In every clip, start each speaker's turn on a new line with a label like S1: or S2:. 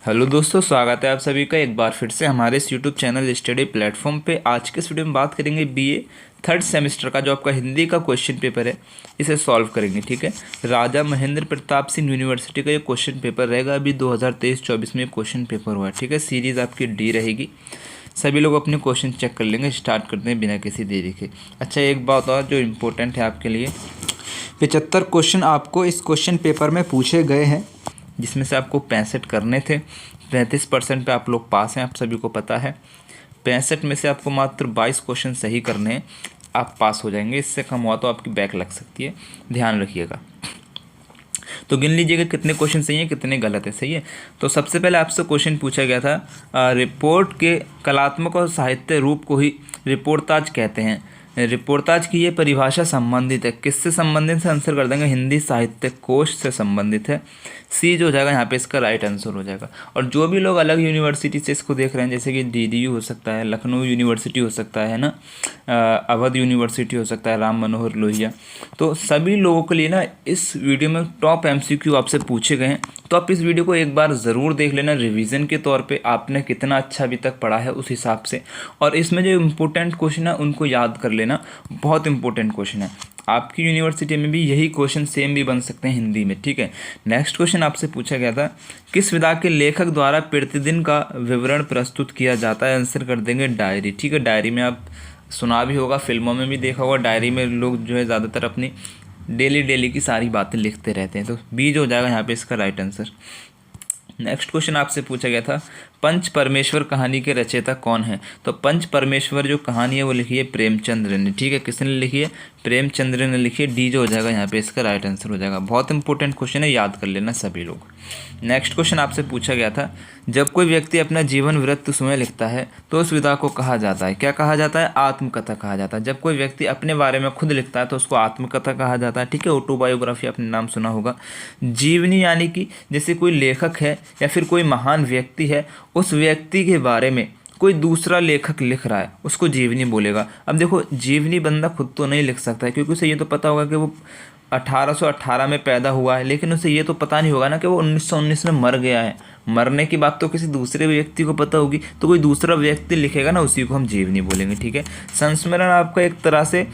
S1: Hello दोस्तों, स्वागत है आप सभी का एक बार फिर से हमारे इस यूट्यूब चैनल स्टडी प्लेटफॉर्म पे। आज के इस वीडियो में बात करेंगे बीए थर्ड सेमेस्टर का जो आपका हिंदी का क्वेश्चन पेपर है, इसे सॉल्व करेंगे। ठीक है, राजा महेंद्र प्रताप सिंह यूनिवर्सिटी का ये क्वेश्चन पेपर रहेगा। अभी 2023-24 में क्वेश्चन पेपर हुआ है। ठीक है, सीरीज़ आपकी डी रहेगी। सभी लोग अपने क्वेश्चन चेक कर लेंगे। स्टार्ट करते हैं बिना किसी देरी के। अच्छा, एक बात और जो इम्पोर्टेंट है आपके लिए, 75 क्वेश्चन आपको इस क्वेश्चन पेपर में पूछे गए हैं, जिसमें से आपको 65 करने थे। 35% पे आप लोग पास हैं, आप सभी को पता है। 65 में से आपको मात्र 22 क्वेश्चन सही करने हैं, आप पास हो जाएंगे। इससे कम हुआ तो आपकी बैक लग सकती है, ध्यान रखिएगा। तो गिन लीजिएगा कितने क्वेश्चन सही हैं, कितने गलत है। सही है, तो सबसे पहले आपसे क्वेश्चन पूछा गया था, रिपोर्ट के कलात्मक और साहित्य रूप को ही रिपोर्टाज कहते हैं। रिपोर्टाज की ये परिभाषा संबंधित है, किससे संबंधित है? आंसर कर देंगे हिंदी साहित्य कोश से संबंधित है। सी जो हो जाएगा यहाँ पे इसका राइट आंसर हो जाएगा। और जो भी लोग अलग यूनिवर्सिटी से इसको देख रहे हैं, जैसे कि डीडीयू हो सकता है, लखनऊ यूनिवर्सिटी हो सकता है ना, अवध यूनिवर्सिटी हो सकता है, राम मनोहर लोहिया, तो सभी लोगों के लिए ना इस वीडियो में टॉप एमसीक्यू आपसे पूछे गए हैं। तो आप इस वीडियो को एक बार ज़रूर देख लेना, रिवीजन के तौर पे आपने कितना अच्छा अभी तक पढ़ा है उस हिसाब से। और इसमें जो इम्पोर्टेंट क्वेश्चन है उनको याद कर लेना, बहुत इंपॉर्टेंट क्वेश्चन है। आपकी यूनिवर्सिटी में भी यही क्वेश्चन सेम भी बन सकते हैं हिंदी में। ठीक है, नेक्स्ट क्वेश्चन आपसे पूछा गया था, किस विधा के लेखक द्वारा प्रतिदिन का विवरण प्रस्तुत किया जाता है? आंसर कर देंगे डायरी। ठीक है, डायरी में आप सुना भी होगा, फिल्मों में भी देखा होगा। डायरी में लोग जो है ज़्यादातर अपनी डेली की सारी बातें लिखते रहते हैं। तो बी जो हो जाएगा यहाँ पे इसका राइट आंसर। नेक्स्ट क्वेश्चन आपसे पूछा गया था, पंच परमेश्वर कहानी के रचयिता कौन है? तो पंच परमेश्वर जो कहानी है वो लिखी है प्रेमचंद्र ने। ठीक है, किसने लिखी है? प्रेमचंद्र ने लिखी है। डी जो हो जाएगा यहाँ पे इसका राइट आंसर हो जाएगा। बहुत इंपॉर्टेंट क्वेश्चन है, याद कर लेना सभी लोग। नेक्स्ट क्वेश्चन आपसे पूछा गया था, जब कोई व्यक्ति अपना जीवन वृत्त स्वयं लिखता है तो उस विधा को कहा जाता है, क्या कहा जाता है? आत्मकथा कहा जाता है। जब कोई व्यक्ति अपने बारे में खुद लिखता है तो उसको आत्मकथा कहा जाता है। ठीक है, ऑटोबायोग्राफी आपने नाम सुना होगा। जीवनी यानी कि जैसे कोई लेखक है या फिर कोई महान व्यक्ति है, उस व्यक्ति के बारे में कोई दूसरा लेखक लिख रहा है, उसको जीवनी बोलेगा। अब देखो, जीवनी बंदा खुद तो नहीं लिख सकता है, क्योंकि उसे ये तो पता होगा कि वो 1818 में पैदा हुआ है, लेकिन उसे ये तो पता नहीं होगा ना कि वो 1919 में मर गया है। मरने की बात तो किसी दूसरे व्यक्ति को पता होगी, तो कोई दूसरा व्यक्ति लिखेगा ना, उसी को हम जीवनी बोलेंगे। ठीक है, संस्मरण आपका एक तरह से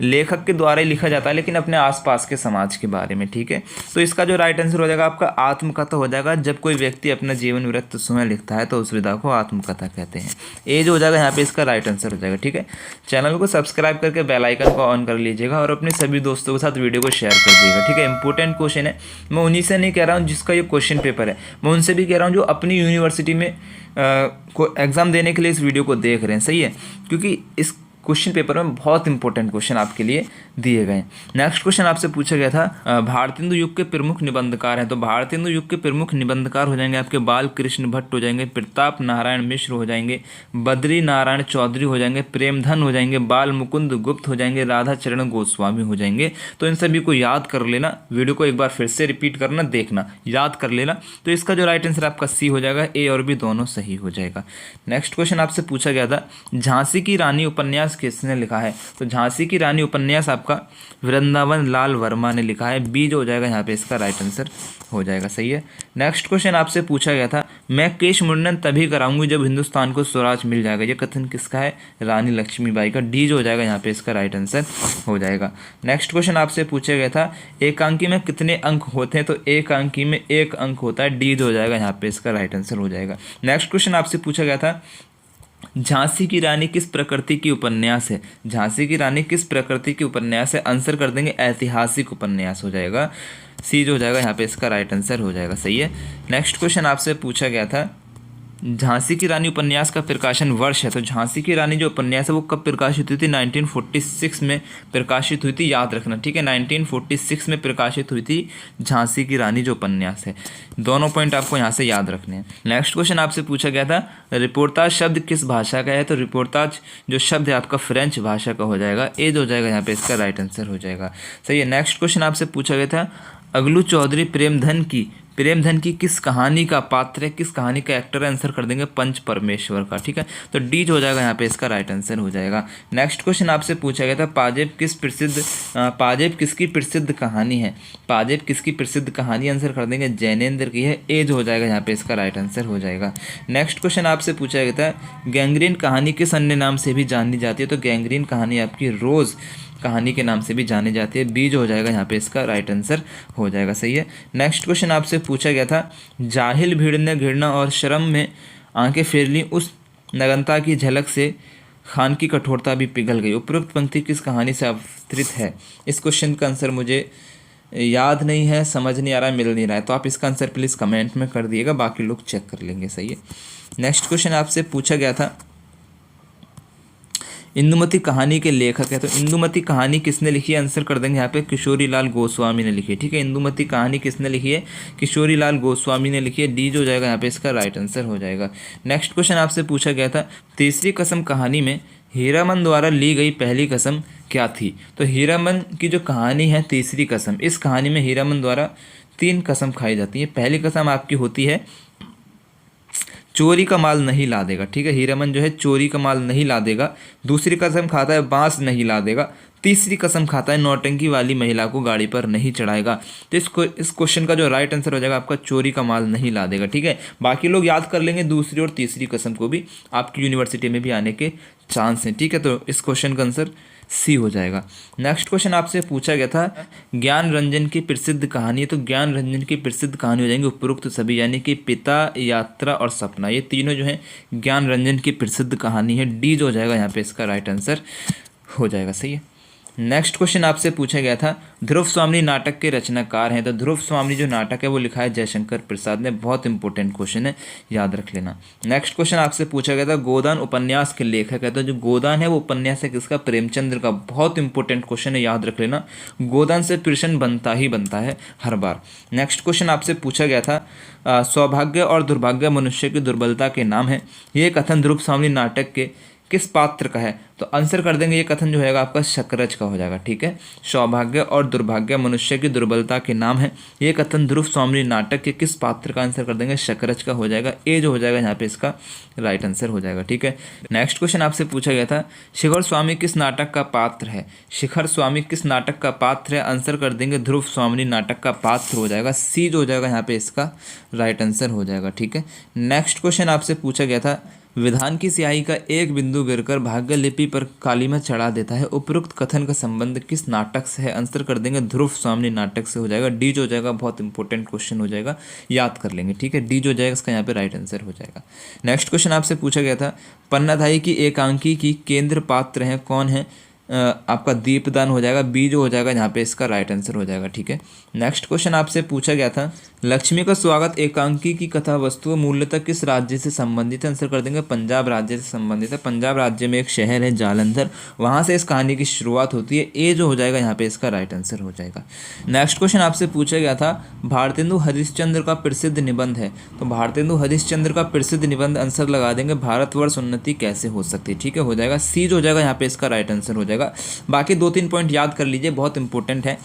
S1: लेखक के द्वारा ही लिखा जाता है, लेकिन अपने आसपास के समाज के बारे में। ठीक है, तो इसका जो राइट आंसर हो जाएगा आपका आत्मकथा हो जाएगा। जब कोई व्यक्ति अपना जीवन वृत्त स्वयं लिखता है तो उस विधा को आत्मकथा कहते हैं। ए जो हो जाएगा यहाँ पे इसका राइट आंसर हो जाएगा। ठीक है, चैनल को सब्सक्राइब करके बेल आइकन को ऑन कर लीजिएगा और अपने सभी दोस्तों के साथ वीडियो को शेयर कर दीजिएगा। ठीक है, इंपॉर्टेंट क्वेश्चन है। मैं उन्हीं से नहीं कह रहा हूँ जिसका ये क्वेश्चन पेपर है, मैं उनसे भी कह रहा हूँ जो अपनी यूनिवर्सिटी में को एग्ज़ाम देने के लिए इस वीडियो को देख रहे हैं। सही है, क्योंकि इस क्वेश्चन पेपर में बहुत इंपॉर्टेंट क्वेश्चन आपके लिए दिए गए हैं। नेक्स्ट क्वेश्चन आपसे पूछा गया था, भारतेंदु युग के प्रमुख निबंधकार हैं। तो भारतेंदु युग के प्रमुख निबंधकार हो जाएंगे आपके बाल कृष्ण भट्ट हो जाएंगे, प्रताप नारायण मिश्र हो जाएंगे, बद्री नारायण चौधरी हो जाएंगे, प्रेमधन हो जाएंगे, बाल मुकुंद गुप्त हो जाएंगे, राधा चरण गोस्वामी हो जाएंगे। तो इन सभी को याद कर लेना, वीडियो को एक बार फिर से रिपीट करना, देखना, याद कर लेना। तो इसका जो राइट आंसर आपका सी हो जाएगा। ए और बी दोनों सही हो जाएगा। नेक्स्ट क्वेश्चन आपसे पूछा गया था, झांसी की रानी उपन्यास किसने लिखा है? तो झांसी की रानी उपन्यास आपका वृंदावन लाल वर्मा ने लिखा है। बी जो हो जाएगा यहाँ पे इसका राइट आंसर हो जाएगा। सही है। नेक्स्ट क्वेश्चन आपसे पूछा गया था, मैं केश मुंडन तभी कराऊंगी जब हिंदुस्तान को स्वराज मिल जाएगा। ये कथन किसका है? रानी लक्ष्मीबाई का। डी जो हो जाएगा यहाँ पे इसका राइट आंसर हो जाएगा। नेक्स्ट क्वेश्चन आपसे पूछा गया था, एकांकी में कितने अंक होते हैं? तो एकांकी में 1 अंक होता है। डी जो हो जाएगा यहाँ पे इसका राइट आंसर हो जाएगा। नेक्स्ट क्वेश्चन आपसे पूछा गया था, झांसी की रानी किस प्रकृति की उपन्यास है? झांसी की रानी किस प्रकृति की उपन्यास है? आंसर कर देंगे ऐतिहासिक उपन्यास हो जाएगा। सी जो हो जाएगा यहाँ पे इसका राइट आंसर हो जाएगा। सही है। नेक्स्ट क्वेश्चन आपसे पूछा गया था, झांसी की रानी उपन्यास का प्रकाशन वर्ष है। तो झांसी की रानी जो उपन्यास है वो कब प्रकाशित हुई थी? 1946 में प्रकाशित हुई थी, याद रखना। ठीक है, 1946 में प्रकाशित हुई थी झांसी की रानी जो उपन्यास है। दोनों पॉइंट आपको यहाँ से याद रखने हैं। नेक्स्ट क्वेश्चन आपसे पूछा गया था, रिपोर्टाज शब्द किस भाषा का है? तो रिपोर्टाज जो शब्द है आपका फ्रेंच भाषा का हो जाएगा। ए जो हो जाएगा यहाँ पे इसका राइट आंसर हो जाएगा। सही है। नेक्स्ट क्वेश्चन आपसे पूछा गया था, अगलू चौधरी प्रेमधन की प्रेमधन की किस कहानी का पात्र है, किस कहानी का एक्टर है, आंसर कर देंगे पंच परमेश्वर का। ठीक है, तो डी जो हो जाएगा यहाँ पे इसका राइट आंसर हो जाएगा। नेक्स्ट क्वेश्चन आपसे पूछा गया था पाजेब किसकी प्रसिद्ध कहानी है, पाजेब किसकी प्रसिद्ध कहानी, आंसर कर देंगे जैनेन्द्र की है, ए जो हो जाएगा यहाँ पे इसका राइट आंसर हो जाएगा। नेक्स्ट क्वेश्चन आपसे पूछा गया था गैंग्रीन कहानी किस अन्य नाम से भी जानी जाती है, तो गैंग्रीन कहानी आपकी रोज़ कहानी के नाम से भी जानी जाती है, बी जो हो जाएगा यहाँ पे इसका राइट आंसर हो जाएगा। सही है। नेक्स्ट क्वेश्चन आपसे पूछा गया था जाहिल भीड़ ने घृणा और शर्म में आंखें फेर ली, उस नग्नता की झलक से खान की कठोरता भी पिघल गई, उपरोक्त पंक्ति किस कहानी से अवतरित है। इस क्वेश्चन का आंसर मुझे याद नहीं है, समझ नहीं आ रहा है, मिल नहीं रहा है, तो आप इसका आंसर प्लीज़ कमेंट में कर दिएगा, बाकी लोग चेक कर लेंगे। सही है। नेक्स्ट क्वेश्चन आपसे पूछा गया था इंदुमती कहानी के लेखक है, तो इंदुमती कहानी किसने लिखी है, आंसर कर देंगे यहाँ पे किशोरी लाल गोस्वामी ने लिखी है। ठीक है, इंदुमती कहानी किसने लिखी है, किशोरी लाल गोस्वामी ने लिखी है, डी जो हो जाएगा यहाँ पे इसका राइट आंसर हो जाएगा। नेक्स्ट क्वेश्चन आपसे पूछा गया था तीसरी कसम कहानी में हीरामन द्वारा ली गई पहली कसम क्या थी, तो हीरामन की जो कहानी है तीसरी कसम, इस कहानी में हीरामन द्वारा 3 कसम खाई जाती है। पहली कसम आपकी होती है चोरी का माल नहीं ला देगा। ठीक है, हीरामन जो है चोरी का माल नहीं ला देगा। दूसरी कसम खाता है बांस नहीं ला देगा। तीसरी कसम खाता है नौटंकी वाली महिला को गाड़ी पर नहीं चढ़ाएगा। तो इस क्वेश्चन का जो राइट आंसर हो जाएगा आपका चोरी का माल नहीं ला देगा। ठीक है, बाकी लोग याद कर लेंगे दूसरी और तीसरी कसम को भी, आपकी यूनिवर्सिटी में भी आने के चांस हैं। ठीक है, तो इस क्वेश्चन का आंसर सी हो जाएगा। नेक्स्ट क्वेश्चन आपसे पूछा गया था ज्ञान रंजन की प्रसिद्ध कहानी, तो ज्ञान रंजन की प्रसिद्ध कहानी हो जाएंगे उपरोक्त सभी, यानी कि पिता, यात्रा और सपना, ये तीनों जो है ज्ञान रंजन की प्रसिद्ध कहानी है, डी जो हो जाएगा यहाँ पे इसका राइट आंसर हो जाएगा। सही है। नेक्स्ट क्वेश्चन आपसे पूछा गया था ध्रुव स्वामी नाटक के रचनाकार हैं, तो ध्रुव स्वामी जो नाटक है वो लिखा है जयशंकर प्रसाद ने, बहुत इंपॉर्टेंट क्वेश्चन है, याद रख लेना। नेक्स्ट क्वेश्चन आपसे पूछा गया था गोदान उपन्यास के लेखक है, तो जो गोदान है वो उपन्यास है किसका, प्रेमचंद्र का, बहुत इंपॉर्टेंट क्वेश्चन है, याद रख लेना। गोदान से प्रश्न बनता ही बनता है हर बार। नेक्स्ट क्वेश्चन आपसे पूछा गया था सौभाग्य और दुर्भाग्य मनुष्य की दुर्बलता के नाम है, ये कथन ध्रुव स्वामी नाटक के किस पात्र का है, तो आंसर कर देंगे ये कथन जो है आपका शकरज का हो जाएगा। ठीक है, सौभाग्य और दुर्भाग्य मनुष्य की दुर्बलता के नाम है, ये कथन ध्रुव स्वामी नाटक के किस पात्र का, आंसर कर देंगे शकरज का हो जाएगा, ए जो हो जाएगा यहाँ पे इसका राइट आंसर हो जाएगा। ठीक है। नेक्स्ट क्वेश्चन आपसे पूछा गया था शिखर स्वामी किस नाटक का पात्र है, शिखर स्वामी किस नाटक का पात्र है, आंसर कर देंगे ध्रुव स्वामी नाटक का पात्र हो जाएगा, सी जो हो जाएगा यहाँ पे इसका राइट आंसर हो जाएगा। ठीक है। नेक्स्ट क्वेश्चन आपसे पूछा गया था विधान की स्याही का एक बिंदु गिरकर भाग्य लिपि पर कालीमा चढ़ा देता है, उपरोक्त कथन का संबंध किस नाटक से है, आंसर कर देंगे ध्रुव स्वामी नाटक से हो जाएगा, डी जो हो जाएगा, बहुत इंपॉर्टेंट क्वेश्चन हो जाएगा, याद कर लेंगे। ठीक है, डी जो हो जाएगा इसका यहाँ पे राइट आंसर हो जाएगा। नेक्स्ट क्वेश्चन आपसे पूछा गया था पन्नाधाई की एकांकी की केंद्र पात्र हैं कौन है, आपका दीपदान हो जाएगा, बी जो हो जाएगा यहाँ पे इसका राइट आंसर हो जाएगा। ठीक है। नेक्स्ट क्वेश्चन आपसे पूछा गया था लक्ष्मी का स्वागत एकांकी की कथा वस्तु मूलतः किस राज्य से संबंधित है, आंसर कर देंगे पंजाब राज्य से संबंधित है। पंजाब राज्य में एक शहर है जालंधर, वहाँ से इस कहानी की शुरुआत होती है, ए जो हो जाएगा यहाँ पे इसका राइट आंसर हो जाएगा। नेक्स्ट क्वेश्चन आपसे पूछा गया था भारतेंदु हरिश्चंद्र का प्रसिद्ध निबंध है, तो भारतेंदु हरिश्चंद्र का प्रसिद्ध निबंध, आंसर लगा देंगे भारतवर्ष उन्नति कैसे हो सकती है। ठीक है, हो जाएगा, सी जो हो जाएगा यहाँ पे इसका राइट आंसर हो जाएगा। बाकी 2-3 पॉइंट याद कर लीजिए, बहुत इंपॉर्टेंट है।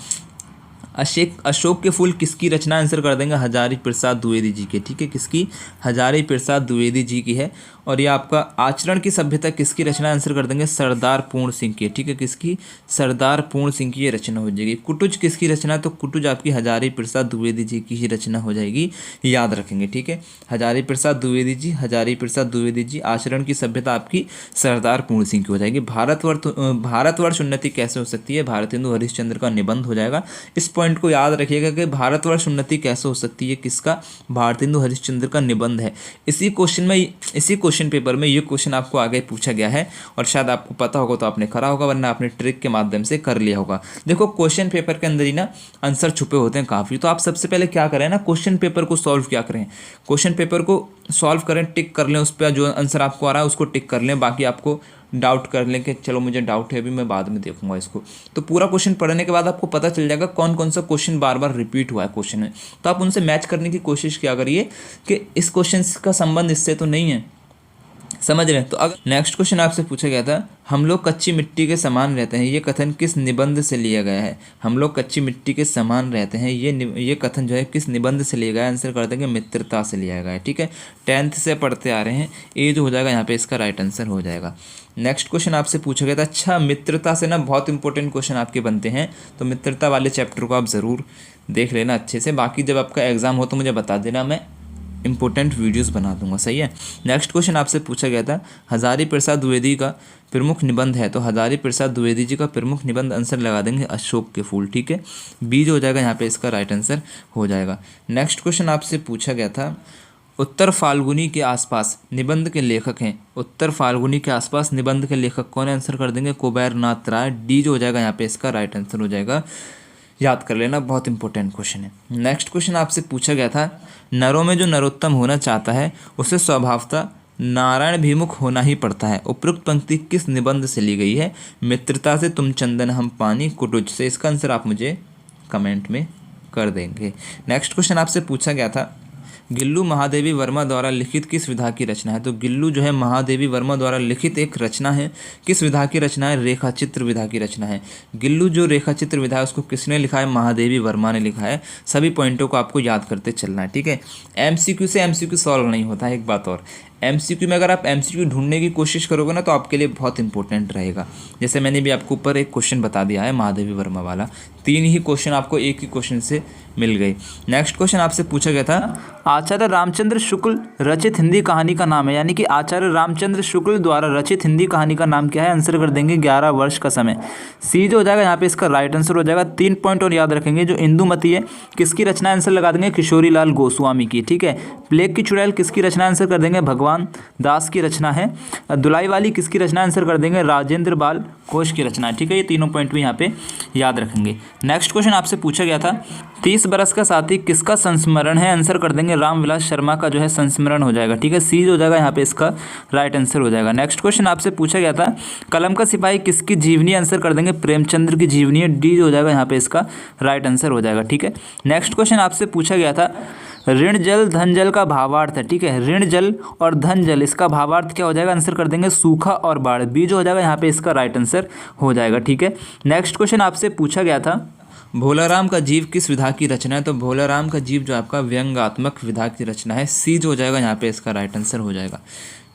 S1: अशोक के फूल किसकी रचना, आंसर कर देंगे हजारी प्रसाद द्विवेदी जी के। ठीक है, किसकी, हजारी प्रसाद द्विवेदी जी की है। और ये आपका आचरण की सभ्यता किसकी रचना, आंसर कर देंगे सरदार पूर्ण सिंह की। ठीक है, किसकी, सरदार पूर्ण सिंह की ये रचना हो जाएगी। कुटुज किसकी रचना, तो कुटुज आपकी हजारी प्रसाद द्विवेदी जी की ही रचना हो जाएगी, याद रखेंगे। ठीक है, हजारी प्रसाद द्विवेदी जी, हजारी प्रसाद द्विवेदी जी। आचरण की सभ्यता आपकी सरदार पूर्ण सिंह की हो जाएगी। भारतवर्ष उन्नति कैसे हो सकती है, भारतेंदु हरिश्चंद्र का निबंध हो जाएगा। इस पॉइंट को याद रखिएगा कि भारतवर्ष उन्नति कैसे हो सकती है, किसका, भारतेंदु हरिश्चंद्र का निबंध है। इसी क्वेश्चन पेपर में ये क्वेश्चन आपको आगे पूछा गया है, और शायद आपको पता होगा तो आपने करा होगा, वरना आपने ट्रिक के माध्यम से कर लिया होगा। देखो क्वेश्चन पेपर के अंदर ही ना आंसर छुपे होते हैं काफ़ी, तो आप सबसे पहले क्या करें ना, क्वेश्चन पेपर को सॉल्व क्या करें, क्वेश्चन पेपर को सॉल्व करें, टिक कर लें, उस पर जो आंसर आपको आ रहा है उसको टिक कर लें, बाकी आपको डाउट कर लें कि चलो मुझे डाउट है अभी, मैं बाद में देखूंगा इसको। तो पूरा क्वेश्चन पढ़ने के बाद आपको पता चल जाएगा कौन कौन सा क्वेश्चन बार बार रिपीट हुआ है क्वेश्चन में, तो आप उनसे मैच करने की कोशिश क्या करिए कि इस क्वेश्चन का संबंध इससे तो नहीं है, समझ रहे हैं। तो अगर नेक्स्ट क्वेश्चन आपसे पूछा गया था, हम लोग कच्ची मिट्टी के समान रहते हैं, ये कथन किस निबंध से लिया गया है। हम लोग कच्ची मिट्टी के समान रहते हैं, ये कथन जो है किस निबंध से लिया गया है। आंसर कर देंगे मित्रता से लिया गया है। ठीक है, 10th से पढ़ते आ रहे हैं, ये जो हो जाएगा यहाँ पे इसका राइट आंसर हो जाएगा। नेक्स्ट क्वेश्चन आपसे पूछा गया था, अच्छा मित्रता से ना बहुत इंपॉर्टेंट क्वेश्चन आपके बनते हैं, तो मित्रता वाले चैप्टर को आप ज़रूर देख लेना अच्छे से। बाकी जब आपका एग्जाम हो तो मुझे बता देना, मैं इंपॉर्टेंट वीडियोस बना दूंगा। सही है। नेक्स्ट क्वेश्चन आपसे पूछा गया था, हजारी प्रसाद द्विवेदी का प्रमुख निबंध है, तो हजारी प्रसाद द्विवेदी जी का प्रमुख निबंध आंसर लगा देंगे अशोक के फूल। ठीक है, बी जो हो जाएगा यहाँ पे इसका राइट आंसर हो जाएगा। नेक्स्ट क्वेश्चन आपसे पूछा गया था, उत्तर फाल्गुनी के आसपास निबंध के लेखक हैं। उत्तर फाल्गुनी के आसपास निबंध के लेखक कौन है। आंसर कर देंगे कुबेर नाथ राय। डी जो हो जाएगा यहाँ पे इसका राइट आंसर हो जाएगा। याद कर लेना, बहुत इंपॉर्टेंट क्वेश्चन है। नेक्स्ट क्वेश्चन आपसे पूछा गया था, नरों में जो नरोत्तम होना चाहता है उसे स्वभावतः नारायण भिमुख होना ही पड़ता है। उपरोक्त पंक्ति किस निबंध से ली गई है। मित्रता से, तुम चंदन हम पानी, कुटुज से। इसका आंसर आप मुझे कमेंट में कर देंगे। नेक्स्ट क्वेश्चन आपसे पूछा गया था, गिल्लू महादेवी वर्मा द्वारा लिखित किस विधा की रचना है। तो गिल्लू जो है महादेवी वर्मा द्वारा लिखित एक रचना है, किस विधा की रचना है। रेखा चित्र विधा की रचना है। गिल्लू जो रेखा चित्र विधा है उसको किसने लिखा है, महादेवी वर्मा ने लिखा है। सभी पॉइंटों को आपको याद करते चलना है। ठीक है, एमसीक्यू से एमसीक्यू सॉल्व नहीं होता है। एक बात और, एमसीक्यू में अगर आप एमसीक्यू ढूंढने की कोशिश करोगे ना तो आपके लिए बहुत इंपॉर्टेंट रहेगा। जैसे मैंने भी आपको ऊपर एक क्वेश्चन बता दिया है महादेवी वर्मा वाला, 3 ही क्वेश्चन आपको एक ही क्वेश्चन से मिल गई। नेक्स्ट क्वेश्चन आपसे पूछा गया था, आचार्य रामचंद्र शुक्ल रचित हिंदी कहानी का नाम है, यानी कि आचार्य रामचंद्र शुक्ल द्वारा रचित हिंदी कहानी का नाम क्या है। आंसर कर देंगे 11 वर्ष का समय। सी जो हो जाएगा यहाँ पे इसका राइट आंसर हो जाएगा। 3 पॉइंट और याद रखेंगे, जो इंदुमती है किसकी रचना, आंसर लगा देंगे किशोरी लाल गोस्वामी की। ठीक है, प्लेग की चुड़ैल किसकी रचना, आंसर कर देंगे भगवान दास की रचना है। दुलाई वाली किसकी रचना, आंसर कर देंगे राजेंद्र बाल घोष की रचना है। ठीक है, ये तीनों पॉइंट भी यहाँ पे याद रखेंगे। नेक्स्ट क्वेश्चन आपसे पूछा गया था, 30 बरस का साथी किसका संस्मरण है। आंसर कर देंगे रामविलास शर्मा का जो है संस्मरण हो जाएगा। ठीक है, सी जो हो जाएगा यहाँ पे इसका राइट आंसर हो जाएगा। नेक्स्ट क्वेश्चन आपसे पूछा गया था, कलम का सिपाही किसकी जीवनी, आंसर कर देंगे प्रेमचंद्र की जीवनी है। डी जो हो जाएगा यहाँ पे इसका राइट आंसर हो जाएगा। ठीक है, नेक्स्ट क्वेश्चन आपसे पूछा गया था, ऋण जल धन जल का भावार्थ है। ठीक है, ऋण जल और धन जल इसका भावार्थ क्या हो जाएगा। आंसर कर देंगे सूखा और बाढ़। बी जो हो जाएगा यहाँ पे इसका राइट आंसर हो जाएगा। ठीक है, नेक्स्ट क्वेश्चन आपसे पूछा गया था, भोलाराम का जीव किस विधा की रचना है। तो भोलाराम का जीव जो आपका व्यंग्यात्मक विधा की रचना है। सी जो हो जाएगा यहाँ पे इसका राइट आंसर हो जाएगा।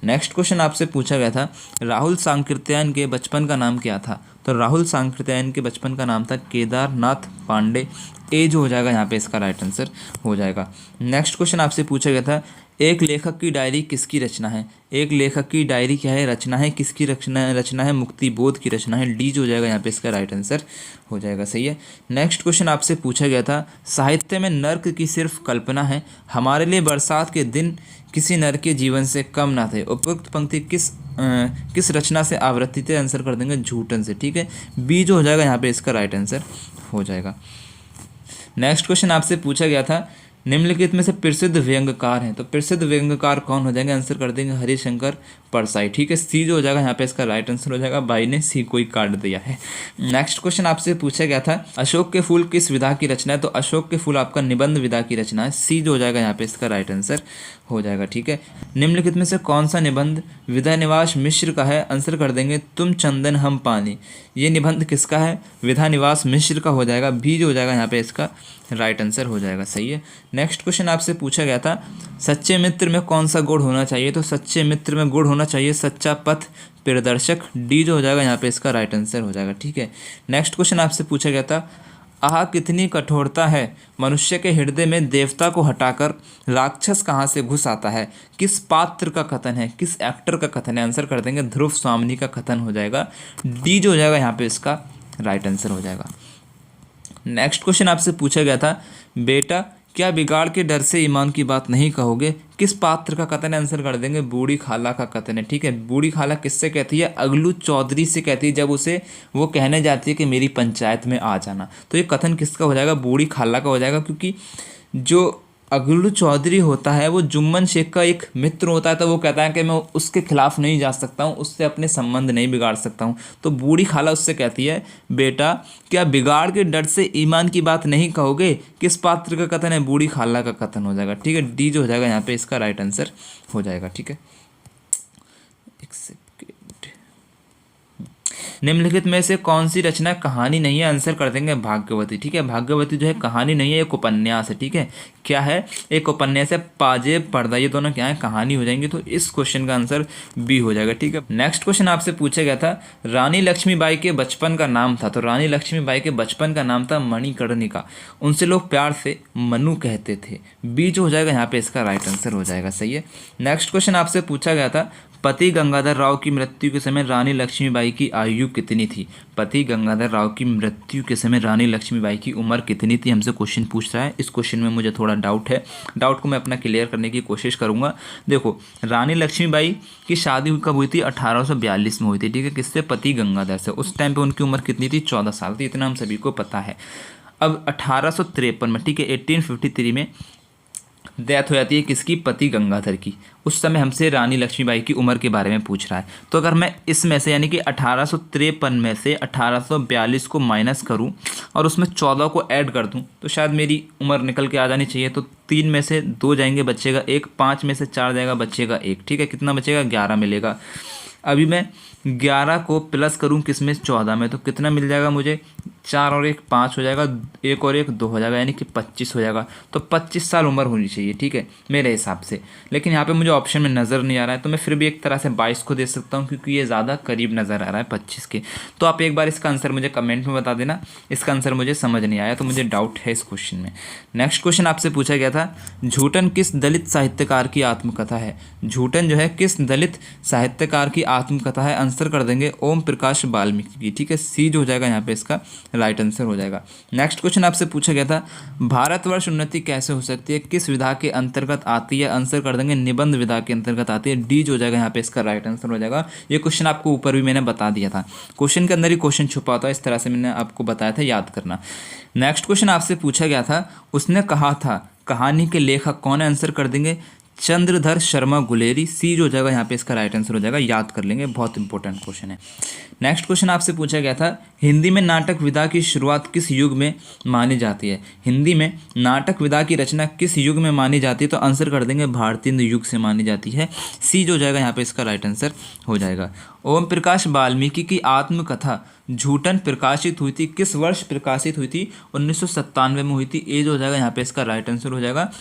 S1: नेक्स्ट क्वेश्चन आपसे पूछा गया था, राहुल सांकृत्यायन के बचपन का नाम क्या था। तो राहुल सांकृत्यायन के बचपन का नाम था केदारनाथ पांडे। ए जो हो जाएगा यहाँ पे इसका राइट आंसर हो जाएगा। नेक्स्ट क्वेश्चन आपसे पूछा गया था, एक लेखक की डायरी किसकी रचना है। एक लेखक की डायरी क्या है, रचना है, किसकी रचना है, मुक्ति बोध की रचना है। डी जो हो जाएगा यहाँ पे इसका राइट आंसर हो जाएगा। सही है। नेक्स्ट क्वेश्चन आपसे पूछा गया था, साहित्य में नर्क की सिर्फ कल्पना है, हमारे लिए बरसात के दिन किसी नर के जीवन से कम ना थे। उपयुक्त पंक्ति किस रचना से आवृत्ति थे। आंसर कर देंगे झूठन से। ठीक है, बी जो हो जाएगा यहाँ पे इसका राइट आंसर हो जाएगा। नेक्स्ट क्वेश्चन आपसे पूछा गया था, निम्नलिखित में से प्रसिद्ध व्यंग्यकार हैं। तो प्रसिद्ध व्यंग्यकार कौन हो जाएंगे। आंसर कर देंगे हरिशंकर परसाई। ठीक है, सी जो हो जाएगा यहाँ पे इसका राइट आंसर हो जाएगा। भाई ने सी को ही काट दिया है। नेक्स्ट क्वेश्चन आपसे पूछा गया था, अशोक के फूल किस विधा की रचना है। तो अशोक के फूल आपका निबंध विधा की रचना है। सी जो हो जाएगा यहाँ पे इसका राइट आंसर हो जाएगा। ठीक है, निम्नलिखित में से कौन सा निबंध विधा निवास मिश्र का है। आंसर कर देंगे तुम चंदन हम पानी। ये निबंध किसका है, विधा निवास मिश्र का हो जाएगा। बी जो हो जाएगा यहाँ पे इसका राइट आंसर हो जाएगा। सही है। नेक्स्ट क्वेश्चन आपसे पूछा गया था, सच्चे मित्र में कौन सा गुण होना चाहिए। तो सच्चे मित्र में गुण होना चाहिए सच्चा पथ प्रदर्शक। डी जो हो जाएगा यहाँ पे इसका राइट आंसर हो जाएगा। ठीक है, नेक्स्ट क्वेश्चन आपसे पूछा गया था, आह कितनी कठोरता है, मनुष्य के हृदय में देवता को हटाकर राक्षस कहाँ से घुस आता है। किस पात्र का कथन है, किस एक्टर का कथन है। आंसर कर देंगे ध्रुव स्वामिनी का कथन हो जाएगा। डी जो हो जाएगा यहाँ पे इसका राइट आंसर हो जाएगा। नेक्स्ट क्वेश्चन आपसे पूछा गया था, बेटा क्या बिगाड़ के डर से ईमान की बात नहीं कहोगे। किस पात्र का कथन है। आंसर कर देंगे बूढ़ी खाला का कथन है। ठीक है, बूढ़ी खाला किससे कहती है, अगलू चौधरी से कहती है, जब उसे वो कहने जाती है कि मेरी पंचायत में आ जाना। तो ये कथन किसका हो जाएगा, बूढ़ी खाला का हो जाएगा। क्योंकि जो अगलू चौधरी होता है वो जुम्मन शेख का एक मित्र होता है, तो वो कहता है कि मैं उसके खिलाफ नहीं जा सकता हूँ, उससे अपने संबंध नहीं बिगाड़ सकता हूँ। तो बूढ़ी खाला उससे कहती है, बेटा क्या बिगाड़ के डर से ईमान की बात नहीं कहोगे। किस पात्र का कथन है, बूढ़ी खाला का कथन हो जाएगा। ठीक है, डी जो हो जाएगा यहाँ पे इसका राइट आंसर हो जाएगा। ठीक है, निम्नलिखित में से कौन सी रचना कहानी नहीं है, आंसर कर देंगे भाग्यवती। ठीक है, भाग्यवती जो है कहानी नहीं है, एक उपन्यास है। ठीक है, क्या है, एक उपन्यास है। पाजेब पर्दा ये दोनों क्या है, कहानी हो जाएंगी। तो इस क्वेश्चन का आंसर बी हो जाएगा। ठीक है, नेक्स्ट क्वेश्चन आपसे पूछा गया था रानी लक्ष्मीबाई के बचपन का नाम था। तो रानी लक्ष्मीबाई के बचपन का नाम था मणिकर्णिका, उनसे लोग प्यार से मनु कहते थे। बी जो हो जाएगा यहाँ पे इसका राइट आंसर हो जाएगा। सही है। नेक्स्ट क्वेश्चन आपसे पूछा गया था पति गंगाधर राव की मृत्यु के समय रानी लक्ष्मीबाई की आयु कितनी थी। पति गंगाधर राव की मृत्यु के समय रानी लक्ष्मीबाई की उम्र कितनी थी, हमसे क्वेश्चन पूछ रहा है। इस क्वेश्चन में मुझे थोड़ा डाउट है, डाउट को मैं अपना क्लियर करने की कोशिश करूंगा। देखो, रानी लक्ष्मीबाई की शादी कब हुई थी, 1842 में हुई थी। ठीक है, किससे, पति गंगाधर से। उस टाइम पर उनकी उम्र कितनी थी, 14 साल थी। इतना हम सभी को पता है। अब 1853 में, ठीक है, 1853 में डेथ हो जाती है किसकी, पति गंगाधर की। उस समय हमसे रानी लक्ष्मीबाई की उम्र के बारे में पूछ रहा है। तो अगर मैं इसमें से यानी कि 1853 में से 1842 को माइनस करूं और उसमें 14 को ऐड कर दूं तो शायद मेरी उम्र निकल के आ जानी चाहिए। तो 3 में से 2 जाएंगे, बचेगा 1। 5 में से 4 जाएगा, बचेगा 1। ठीक है, कितना बचेगा, 11 मिलेगा। अभी मैं 11 को प्लस करूं किसमें, 14 में, तो कितना मिल जाएगा मुझे, 4 और 1 5 हो जाएगा, 1 और 1 2 हो जाएगा, यानी कि 25 हो जाएगा। तो 25 साल उम्र होनी चाहिए। ठीक है, मेरे हिसाब से। लेकिन यहाँ पे मुझे ऑप्शन में नज़र नहीं आ रहा है, तो मैं फिर भी एक तरह से 22 को दे सकता हूँ क्योंकि ये ज़्यादा करीब नज़र आ रहा है 25 के। तो आप एक बार इसका आंसर मुझे कमेंट में बता देना। इसका आंसर मुझे समझ नहीं आया, तो मुझे डाउट है इस क्वेश्चन में। नेक्स्ट क्वेश्चन आपसे पूछा गया था झूठन किस दलित साहित्यकार की आत्मकथा है। झूठन जो है किस दलित साहित्यकार की आत्मकथा है, आंसर कर देंगे ओम प्रकाश वाल्मीकि की। ठीक है, सी जो हो जाएगा यहाँ पे इसका राइट आंसर हो जाएगा। नेक्स्ट क्वेश्चन आपसे पूछा गया था भारतवर्ष उन्नति कैसे हो सकती है, किस विधा के अंतर्गत आती है, आंसर कर देंगे निबंध विधा के अंतर्गत आती है। डी जो हो जाएगा यहाँ पे इसका राइट आंसर हो जाएगा। ये क्वेश्चन आपको ऊपर भी मैंने बता दिया था, क्वेश्चन के अंदर ही क्वेश्चन छुपा होता है, इस तरह से मैंने आपको बताया था, याद करना। नेक्स्ट क्वेश्चन आपसे पूछा गया था उसने कहा था कहानी के लेखक कौन है, आंसर कर देंगे चंद्रधर शर्मा गुलेरी। सी जो हो जाएगा यहाँ पे इसका राइट आंसर हो जाएगा, याद कर लेंगे, बहुत इंपॉर्टेंट क्वेश्चन है। नेक्स्ट क्वेश्चन आपसे पूछा गया था हिंदी में नाटक विधा की शुरुआत किस युग में मानी जाती है। हिंदी में नाटक विधा की रचना किस युग में मानी जाती है, तो आंसर कर देंगे भारतीय युग से मानी जाती है। सी जो हो जाएगा यहाँ पे इसका राइट आंसर हो जाएगा। ओम प्रकाश वाल्मीकि की आत्मकथा झूठन प्रकाशित हुई थी, किस वर्ष प्रकाशित हुई थी, 1997 में हुई थी। ए जो हो जाएगा यहाँ पे इसका राइट आंसर हो जाएगा।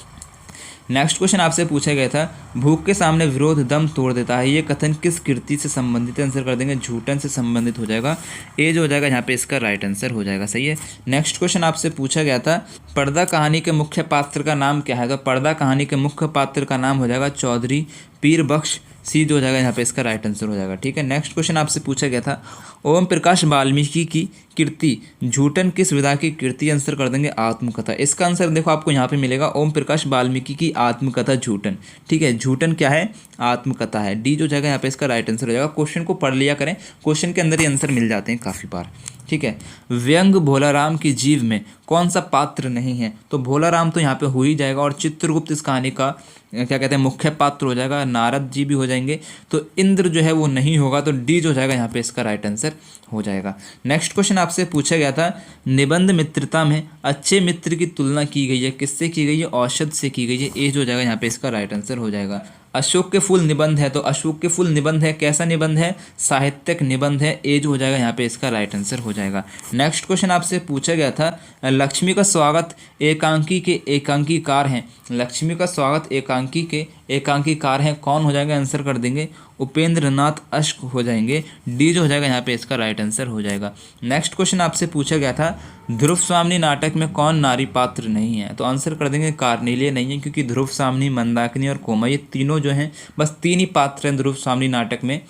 S1: नेक्स्ट क्वेश्चन आपसे पूछा गया था भूख के सामने विरोध दम तोड़ देता है, ये कथन किस कृति से संबंधित है, आंसर कर देंगे झूठन से संबंधित हो जाएगा। ए जो हो जाएगा यहाँ पे इसका राइट आंसर हो जाएगा। सही है। नेक्स्ट क्वेश्चन आपसे पूछा गया था पर्दा कहानी के मुख्य पात्र का नाम क्या है, तो पर्दा कहानी के मुख्य पात्र का नाम हो जाएगा चौधरी पीर बख्श। सी जो हो जाएगा यहाँ पे इसका राइट आंसर हो जाएगा। ठीक है। नेक्स्ट क्वेश्चन आपसे पूछा गया था ओम प्रकाश वाल्मीकि की कृति झूठन किस विधा की कृति, आंसर कर देंगे आत्मकथा। इसका आंसर देखो आपको यहाँ पे मिलेगा ओम प्रकाश वाल्मीकि की आत्मकथा झूठन। ठीक है, झूठन क्या है, आत्मकथा है। डी जो जाएगा यहाँ पे इसका राइट आंसर हो जाएगा। क्वेश्चन को पढ़ लिया करें, क्वेश्चन के अंदर ही आंसर मिल जाते हैं काफ़ी बार। ठीक है। व्यंग भोलाराम की जीव में कौन सा पात्र नहीं है, तो भोलाराम तो यहाँ पे हो ही जाएगा और चित्रगुप्त इस कहानी का क्या कहते हैं मुख्य पात्र हो जाएगा, नारद जी भी हो जाएंगे, तो इंद्र जो है वो नहीं होगा, तो डी जो जाएगा यहाँ पे इसका राइट आंसर हो जाएगा। नेक्स्ट क्वेश्चन आपसे पूछा गया था निबंध मित्रता में अच्छे मित्र की तुलना की गई है, किससे की गई है, औषध से की गई है। ए जो जाएगा यहाँ पे इसका राइट आंसर हो जाएगा। अशोक के फूल निबंध है, तो अशोक के फूल निबंध है, कैसा निबंध है, साहित्यिक निबंध है। ए जो हो जाएगा यहाँ पे इसका राइट आंसर हो जाएगा। नेक्स्ट क्वेश्चन आपसे पूछा गया था लक्ष्मी का स्वागत एकांकी के एकांकीकार हैं, लक्ष्मी का स्वागत एकांकी के एकांकीकार हैं, कौन हो जाएगा, आंसर कर देंगे उपेंद्र नाथ अश्क हो जाएंगे। डी जो हो जाएगा यहाँ पे इसका राइट आंसर हो जाएगा। नेक्स्ट क्वेश्चन आपसे पूछा गया था ध्रुव स्वामिनी नाटक में कौन नारी पात्र नहीं है, तो आंसर कर देंगे कार्नेलिया नहीं है, क्योंकि ध्रुव स्वामिनी, मंदाकिनी और कोमा ये तीनों जो हैं बस 3 ही पात्र हैं ध्रुव स्वामिनी नाटक में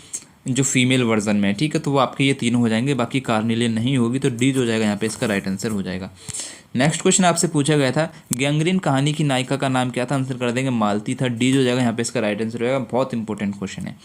S1: जो फीमेल वर्जन में है। ठीक है, तो वो आपके ये तीनों हो जाएंगे, बाकी कार्नेलिया नहीं होगी, तो डी जो हो जाएगा यहाँ पे इसका राइट आंसर हो जाएगा। नेक्स्ट क्वेश्चन आपसे पूछा गया था गैंग्रीन कहानी की नायिका का नाम क्या था, आंसर कर देंगे मालती था। डी जो हो जाएगा यहाँ पे इसका राइट आंसर हो जाएगा। बहुत इंपॉर्टेंट क्वेश्चन है।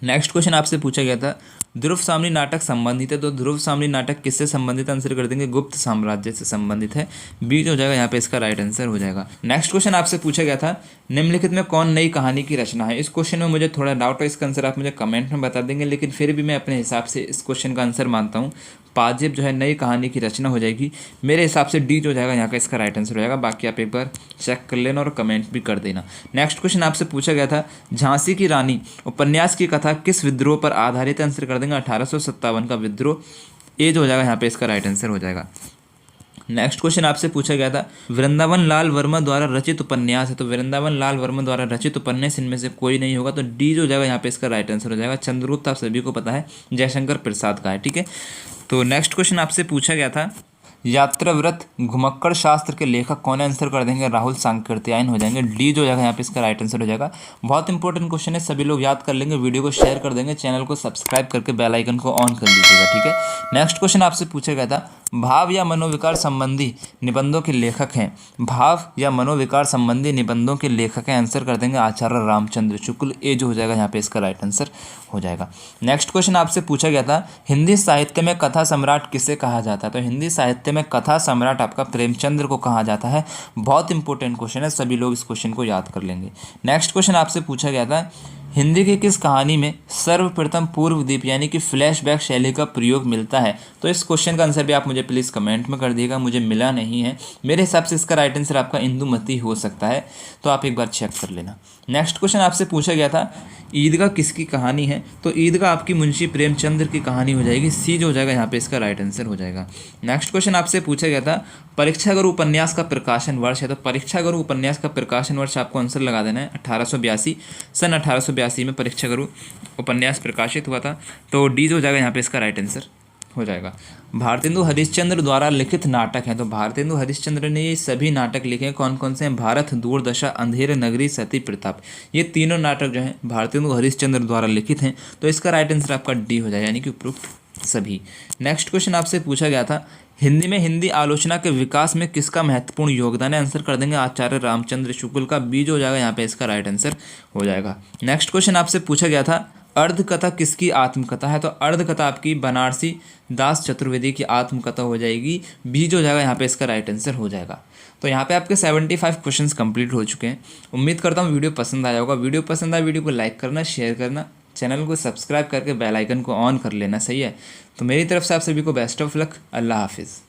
S1: नेक्स्ट क्वेश्चन आपसे पूछा गया था ध्रुव स्वामिनी नाटक संबंधित है, तो ध्रुव स्वामिनी नाटक किससे संबंधित, आंसर कर देंगे गुप्त साम्राज्य से संबंधित है। बी जो हो जाएगा यहाँ पे इसका राइट आंसर हो जाएगा। नेक्स्ट क्वेश्चन आपसे पूछा गया था निम्नलिखित में कौन नई कहानी की रचना है। इस क्वेश्चन में मुझे थोड़ा डाउट है, इसका आंसर आप मुझे कमेंट में बता देंगे, लेकिन फिर भी मैं अपने हिसाब से इस क्वेश्चन का आंसर मानता हूँ पाजेब जो है नई कहानी की रचना हो जाएगी। मेरे हिसाब से डी जो जाएगा यहाँ का इसका राइट आंसर हो जाएगा। बाकी आप एक बार चेक कर लेना और कमेंट भी कर देना। नेक्स्ट क्वेश्चन आपसे पूछा गया था झांसी की रानी उपन्यास की कथा किस विद्रोह पर आधारित, आंसर कर देंगे 1857 का विद्रोह। ए जो हो जाएगा यहाँ पे इसका राइट आंसर हो जाएगा। नेक्स्ट क्वेश्चन आपसे पूछा गया था वृंदावन लाल वर्मा द्वारा रचित उपन्यास है, तो वृंदावन लाल वर्मा द्वारा रचित उपन्यास इनमें से कोई नहीं होगा, तो डी जो जाएगा यहाँ पे इसका राइट आंसर हो जाएगा। चंद्रगुप्त आप सभी को पता है जयशंकर प्रसाद का है, ठीक है। तो नेक्स्ट क्वेश्चन आपसे पूछा गया था यात्राव्रत घुमक्कड़ शास्त्र के लेखक कौन है, आंसर कर देंगे राहुल सांकृत्यायन हो जाएंगे। डी जो जाएगा यहाँ पे इसका राइट आंसर हो जाएगा। बहुत इंपॉर्टेंट क्वेश्चन है, सभी लोग याद कर लेंगे, वीडियो को शेयर कर देंगे, चैनल को सब्सक्राइब करके बेल आइकन को ऑन कर लीजिएगा, ठीक है। नेक्स्ट क्वेश्चन आपसे पूछा गया था भाव या मनोविकार संबंधी निबंधों के लेखक हैं, भाव या मनोविकार संबंधी निबंधों के लेखक हैं, आंसर कर देंगे आचार्य रामचंद्र शुक्ल। ए जो हो जाएगा यहाँ पे इसका राइट आंसर हो जाएगा। नेक्स्ट क्वेश्चन आपसे पूछा गया था हिंदी साहित्य में कथा सम्राट किसे कहा जाता है, तो हिंदी साहित्य में कथा सम्राट आपका प्रेमचंद्र को कहा जाता है। बहुत इंपॉर्टेंट क्वेश्चन है, सभी लोग इस क्वेश्चन को याद कर लेंगे। नेक्स्ट क्वेश्चन आपसे पूछा गया था हिंदी की किस कहानी में सर्वप्रथम पूर्वदीप यानी कि फ्लैशबैक शैली का प्रयोग मिलता है, तो इस क्वेश्चन का आंसर भी आप मुझे प्लीज़ कमेंट में कर दिएगा, मुझे मिला नहीं है। मेरे हिसाब से इसका राइट आंसर आपका इंदुमती हो सकता है, तो आप एक बार चेक कर लेना। नेक्स्ट क्वेश्चन आपसे पूछा गया था ईदगाह किसकी कहानी है, तो ईदगाह आपकी मुंशी प्रेमचंद्र की कहानी हो जाएगी। सी जो हो जाएगा यहाँ पे इसका राइट आंसर हो जाएगा। नेक्स्ट क्वेश्चन आपसे पूछा गया था परीक्षा गुरु उपन्यास का प्रकाशन वर्ष है, तो परीक्षा गुरु उपन्यास का प्रकाशन वर्ष आपको आंसर लगा देना है 1882। सन 1882 में परीक्षा गुरु उपन्यास प्रकाशित हुआ था, तो डी जो हो जाएगा यहाँ पे इसका राइट आंसर हो जाएगा। भारतेंदु हरिश्चंद्र द्वारा लिखित नाटक हैं, तो भारतेंदु हरिश्चंद्र ने ये सभी नाटक लिखे हैं। कौन कौन से हैं, भारत, दूरदशा, अंधेरे नगरी, सती प्रताप, ये तीनों नाटक जो हैं भारतेंदु हरिश्चंद्र द्वारा लिखित हैं, तो इसका राइट आंसर आपका डी हो जाएगा, यानी कि उपरोक्त सभी। नेक्स्ट क्वेश्चन आपसे पूछा गया था हिंदी में हिंदी आलोचना के विकास में किसका महत्वपूर्ण योगदान है, आंसर कर देंगे आचार्य रामचंद्र शुक्ल का। बी जो हो जाएगा यहाँ पे इसका राइट आंसर हो जाएगा। नेक्स्ट क्वेश्चन आपसे पूछा गया था अर्धकथा किसकी आत्मकथा है, तो अर्धकथा आपकी बनारसी दास चतुर्वेदी की आत्मकथा हो जाएगी। बी जो हो जाएगा यहाँ पे इसका राइट आंसर हो जाएगा। तो यहाँ पे आपके 75 क्वेश्चंस कंप्लीट हो चुके हैं। उम्मीद करता हूँ वीडियो पसंद आया होगा। वीडियो पसंद आया वीडियो को लाइक करना, शेयर करना, चैनल को सब्सक्राइब करके बेल आइकन को ऑन कर लेना, सही है। तो मेरी तरफ से आप सभी को बेस्ट ऑफ लक। अल्लाह हाफिज़।